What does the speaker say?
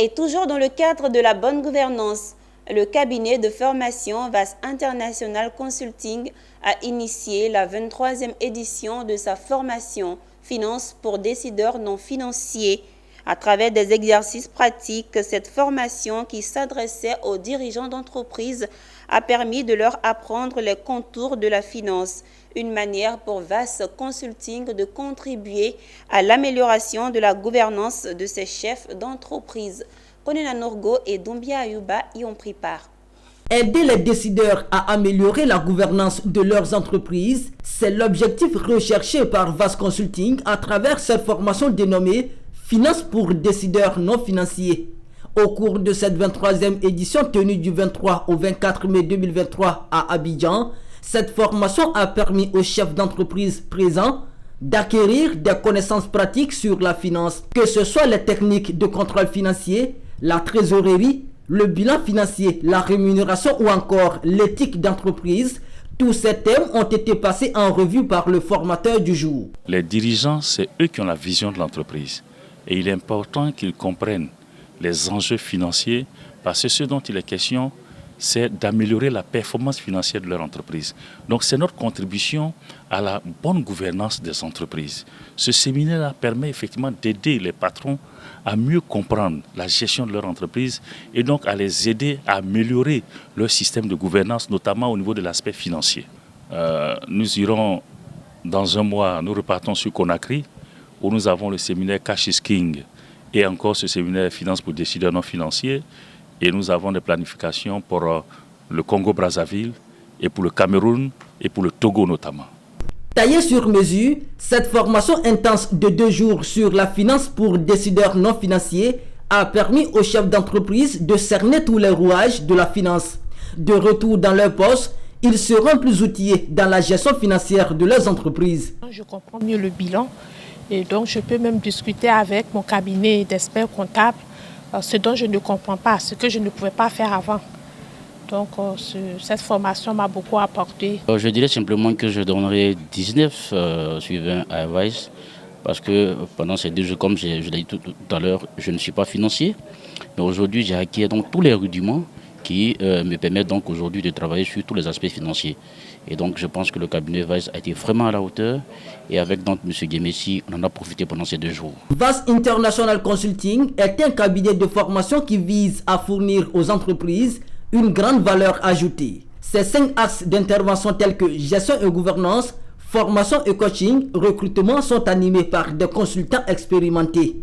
Et toujours dans le cadre de la bonne gouvernance, le cabinet de formation VAS International Consulting a initié la 23e édition de sa formation Finance pour décideurs non financiers. À travers des exercices pratiques, cette formation qui s'adressait aux dirigeants d'entreprise a permis de leur apprendre les contours de la finance, une manière pour VAS Consulting de contribuer à l'amélioration de la gouvernance de ses chefs d'entreprise. Konena Norgo et Doumbia Ayuba y ont pris part. Aider les décideurs à améliorer la gouvernance de leurs entreprises, c'est l'objectif recherché par VAS Consulting à travers cette formation dénommée Finance pour décideurs non financiers. Au cours de cette 23e édition tenue du 23 au 24 mai 2023 à Abidjan, cette formation a permis aux chefs d'entreprise présents d'acquérir des connaissances pratiques sur la finance, que ce soit les techniques de contrôle financier, la trésorerie, le bilan financier, la rémunération ou encore l'éthique d'entreprise. Tous ces thèmes ont été passés en revue par le formateur du jour. Les dirigeants, c'est eux qui ont la vision de l'entreprise. Et il est important qu'ils comprennent les enjeux financiers parce que ce dont il est question, c'est d'améliorer la performance financière de leur entreprise. Donc c'est notre contribution à la bonne gouvernance des entreprises. Ce séminaire permet effectivement d'aider les patrons à mieux comprendre la gestion de leur entreprise et donc à les aider à améliorer leur système de gouvernance, notamment au niveau de l'aspect financier. Nous irons dans un mois, nous repartons sur Conakry, où nous avons le séminaire Cash is King et encore ce séminaire Finance pour décideurs non financiers. Et nous avons des planifications pour le Congo-Brazzaville et pour le Cameroun et pour le Togo notamment. Taillée sur mesure, cette formation intense de 2 jours sur la finance pour décideurs non financiers a permis aux chefs d'entreprise de cerner tous les rouages de la finance. De retour dans leur poste, ils seront plus outillés dans la gestion financière de leurs entreprises. Je comprends mieux le bilan et donc je peux même discuter avec mon cabinet d'experts comptables ce dont je ne comprends pas, ce que je ne pouvais pas faire avant. Donc cette formation m'a beaucoup apporté. Je dirais simplement que je donnerai 19 suivants à VAS parce que pendant ces 2 jours, comme je l'ai dit tout à l'heure, je ne suis pas financier. Mais aujourd'hui, j'ai acquis donc tous les rudiments qui me permettent donc aujourd'hui de travailler sur tous les aspects financiers. Et donc je pense que le cabinet VAS a été vraiment à la hauteur et avec donc M. Guémessi, on en a profité pendant ces 2 jours. VAS International Consulting est un cabinet de formation qui vise à fournir aux entreprises une grande valeur ajoutée. Ces 5 axes d'intervention tels que gestion et gouvernance, formation et coaching, recrutement sont animés par des consultants expérimentés.